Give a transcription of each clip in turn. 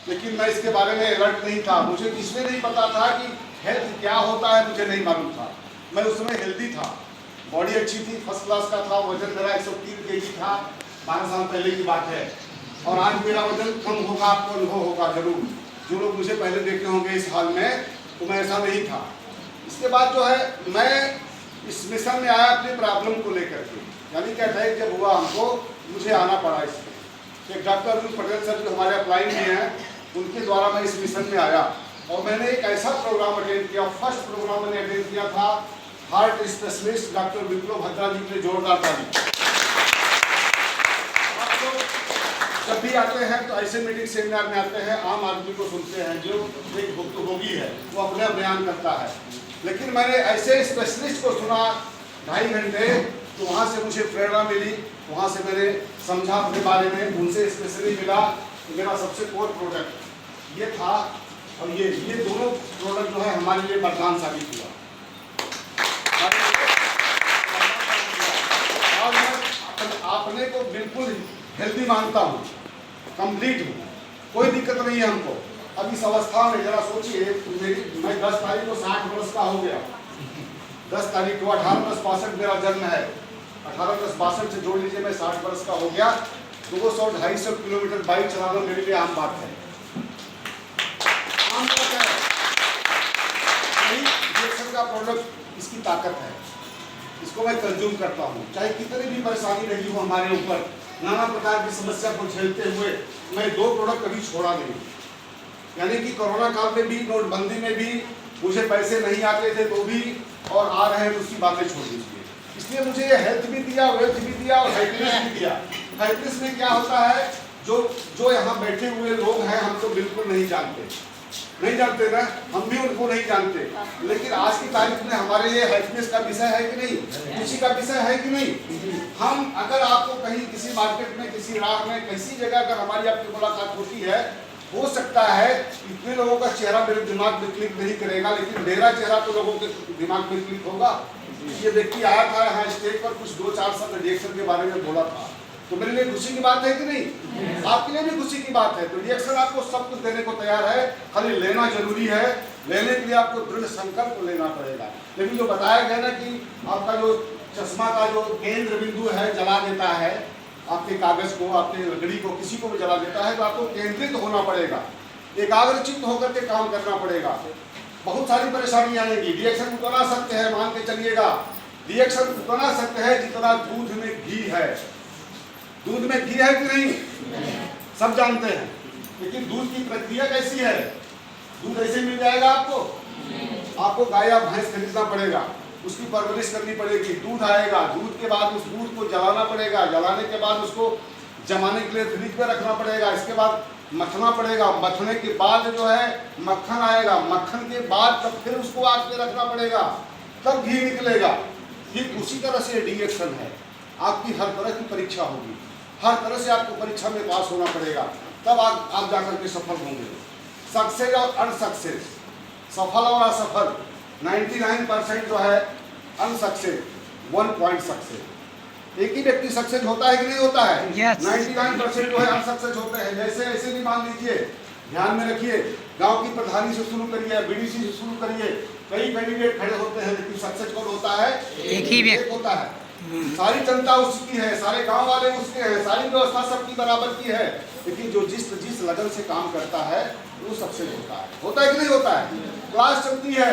लेकिन मैं इसके बारे में अलर्ट नहीं था। मुझे इसमें नहीं पता था कि हेल्थ क्या होता है, मुझे नहीं मालूम था। मैं उस समय हेल्दी था, बॉडी अच्छी थी, फर्स्ट क्लास का था, वजन मेरा 103 kg था, 12 साल पहले की बात है। और आज मेरा वजन कम होगा, आपको अनुभव होगा जरूर। जो लोग मुझे पहले देखे होंगे इस हाल में, तो मैं ऐसा नहीं था। इसके बाद जो है मैं इस मिशन में आया अपनी प्रॉब्लम को लेकर के, यानी क्या था जब हुआ हमको, मुझे आना पड़ा इसमें। एक डॉक्टर अर्जुन पटेल सर जो हमारे अपलाइन में हैं, उनके द्वारा मैं इस मिशन में आया और मैंने एक ऐसा प्रोग्राम अटेंड किया। फर्स्ट प्रोग्राम मैंने अटेंड किया था हार्ट स्पेशलिस्ट डॉक्टर विप्लव भद्रा जी के, जोरदार ताली। आप लोग जब भी आते हैं तो ऐसे मीटिंग सेमिनार में आते हैं, आम आदमी को सुनते हैं, जो एक भुक्तभोगी है वो अपने बयान करता है। लेकिन मैंने ऐसे स्पेशलिस्ट को सुना 2.5 घंटे, तो वहाँ से मुझे प्रेरणा मिली, वहाँ से मैंने समझा अपने बारे में, उनसे स्पेशली मिला। तो मेरा सबसे कोर प्रोडक्ट ये था, और ये दोनों प्रोडक्ट जो है हमारे लिए वरदान साबित हुआ। और मैं अपने को बिल्कुल हेल्दी मानता हूँ, कंप्लीट हूँ, कोई दिक्कत नहीं है हमको। अब इस अवस्था में जरा सोचिए, मैं 10 तारीख को 60 वर्ष का हो गया। 10 तारीख को 1862 मेरा जन्म है, 1862 से जोड़ लीजिए, मैं 60 वर्ष का हो गया। 200-250 किलोमीटर बाइक चलाना मेरे लिए आम बात है, आम बात है। इंजेक्शन का प्रोडक्ट, इसकी ताकत है, इसको मैं कंज्यूम करता हूँ। चाहे कितनी भी परेशानी रही हो हमारे ऊपर, नाना प्रकार की समस्या को झेलते हुए, मैं 2 प्रोडक्ट कभी छोड़ा नहीं। यानी कि कोरोना काल में भी, नोटबंदी में भी मुझे पैसे नहीं आते थे तो भी, और आ रहे हैं तो उसकी बातें छोड़ दीजिए। इसलिए मुझे ये हेल्थ भी दिया, वेल्थ भी दिया और हैप्पीनेस भी दिया। हैप्पीनेस में क्या होता है, जो यहाँ बैठे हुए लोग हैं, हम तो बिल्कुल नहीं जानते ना, हम भी उनको नहीं जानते। लेकिन आज की तारीख में हमारे लिए हैप्पीनेस का विषय है कि नहीं, खुशी का विषय है कि नहीं। हम अगर आपको कहीं किसी मार्केट में, किसी राह में, किसी जगह अगर हमारी आपकी मुलाकात होती है, हो सकता है इतने लोगों का चेहरा मेरे दिमाग में क्लिक नहीं करेगा, लेकिन मेरा चेहरा तो लोगों के दिमाग में क्लिक होगा। ये व्यक्ति आया था यहाँ स्टेज पर, कुछ 2-4 शब्द रिएक्शन के बारे में बोला था, तो मेरे लिए खुशी की बात है कि नहीं, आपके लिए भी खुशी की बात है। तो रिएक्शन आपको सब कुछ देने को तैयार है, खाली लेना जरूरी है। लेने के लिए आपको दृढ़ संकल्प लेना पड़ेगा। लेकिन जो बताया गया ना कि आपका जो चश्मा का जो केंद्र बिंदु है जला देता है आपके कागज को, आपके लकड़ी को, किसी को भी जला देता है, तो आपको केंद्रित होना पड़ेगा, एकाग्रचित्त होकर के काम करना पड़ेगा। बहुत सारी परेशानी आएगी। रिएक्शन उतना सत्य है, मान के चलिएगा, रिएक्शन उतना सत्य है जितना दूध में घी है। दूध में घी है कि नहीं, सब जानते हैं। लेकिन दूध की प्रक्रिया कैसी है, दूध ऐसे मिल जाएगा आपको गाय या भैंस खरीदना पड़ेगा, उसकी परवरिश करनी पड़ेगी, दूध आएगा, दूध के बाद उस दूध को जलाना पड़ेगा, जलाने के बाद उसको जमाने के लिए फ्रिज में रखना पड़ेगा, इसके बाद मथना पड़ेगा, मथने के बाद जो है मक्खन आएगा, मक्खन के बाद तब फिर उसको आग पे रखना पड़ेगा, तब घी निकलेगा। ठीक उसी तरह से रिएक्शन है, आपकी हर तरह की परीक्षा होगी, हर तरह से आपको परीक्षा में पास होना पड़ेगा, तब आप जाकर के सफल होंगे। सक्सेस और अनसक्सेस, सफल और असफल, 99% जो है अनसक्सेस, 1 पॉइंट सक्सेस। एक ही व्यक्ति सक्सेस होता है कि नहीं होता है, 99% जो है अनसक्सेस होते हैं। जैसे ऐसे भी मान लीजिए, ध्यान में रखिए, गांव की प्रधानी से शुरू करिए, बीडीसी से शुरू करिए, कई कैंडिडेट खड़े होते हैं, लेकिन सक्सेस कौन होता है, एक ही व्यक्ति होता है। सारी जनता उसकी है, सारे गांव वाले उसके हैं, सारी व्यवस्था सबकी बराबर की है, लेकिन जो जिस लगन से काम करता है वो सक्सेस होता है कि नहीं होता है। क्लास चलती है,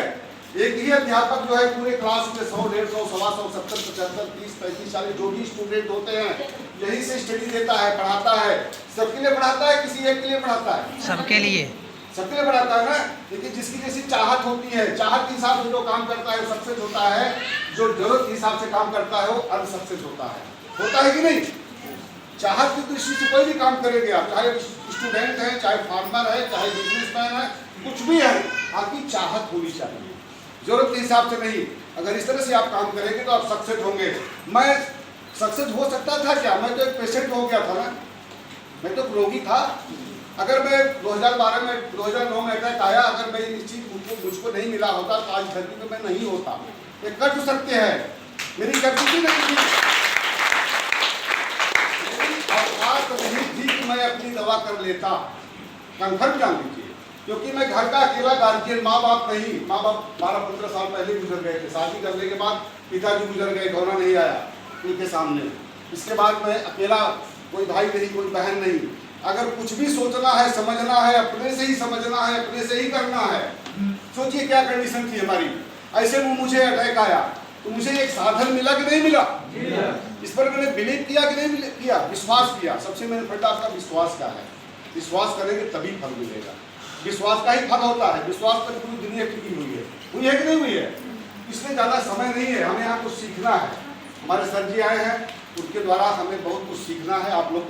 एक ही अध्यापक जो है पूरे क्लास में 100, 150, 125, 70, 75, 30, 35, 40 जो भी स्टूडेंट होते हैं, यही से स्टडी देता है, पढ़ाता है। सबके लिए पढ़ाता है, किसी एक के लिए पढ़ाता है, सबके लिए पढ़ाता है ना। लेकिन जिसकी जैसी चाहत होती है, चाहत के हिसाब से जो काम करता है वो सक्सेस होता है, जो जरूरत के हिसाब से काम करता है वो अनसक्सेस होता है कि नहीं। चाहत की दृष्टि से कोई भी काम करेंगे आप, चाहे स्टूडेंट है, चाहे फार्मर है, चाहे बिजनेसमैन है, कुछ भी है, आपकी चाहत होनी चाहिए, जरूरत के हिसाब से नहीं। अगर इस तरह से आप काम करेंगे तो आप सक्सेस होंगे। मैं सक्सेस हो सकता था क्या, मैं तो एक पेशेंट हो गया था ना, मैं तो रोगी था। अगर मैं 2012 में 2009 में अटैक आया, अगर मैं इस चीज मुझको नहीं मिला होता तो आज धरती पे मैं नहीं होता। ये कर सकते हैं, मेरी गलती नहीं थी, औकात नहीं थी कि मैं अपनी दवा कर लेता। कंफर्म जान लीजिए, क्योंकि मैं घर का अकेला गार्जियन, माँ बाप नहीं, माँ बाप 12-15 साल पहले गुजर गए थे। शादी करने के बाद पिताजी गुजर गए, घोड़ा नहीं आया उनके सामने। इसके बाद मैं अकेला, कोई भाई नहीं, कोई बहन नहीं। अगर कुछ भी सोचना है, समझना है, अपने से ही समझना है, अपने से ही करना है। सोचिए क्या कंडीशन थी हमारी। ऐसे में मुझे अटैक आया तो मुझे एक साधन मिला कि नहीं मिला? इस पर मैंने बिलीव किया कि नहीं किया? विश्वास किया। सबसे मैंने पढ़ा आपका विश्वास का है। विश्वास करेंगे तभी फल मिलेगा। विश्वास का ही फल होता है। विश्वास पर पूरी दुनिया टिकी हुई है कि नहीं हुई है? इसमें ज़्यादा समय नहीं है, हमें यहाँ कुछ सीखना है। हमारे सर जी आए हैं, उनके द्वारा हमें बहुत कुछ सीखना है। आप लोग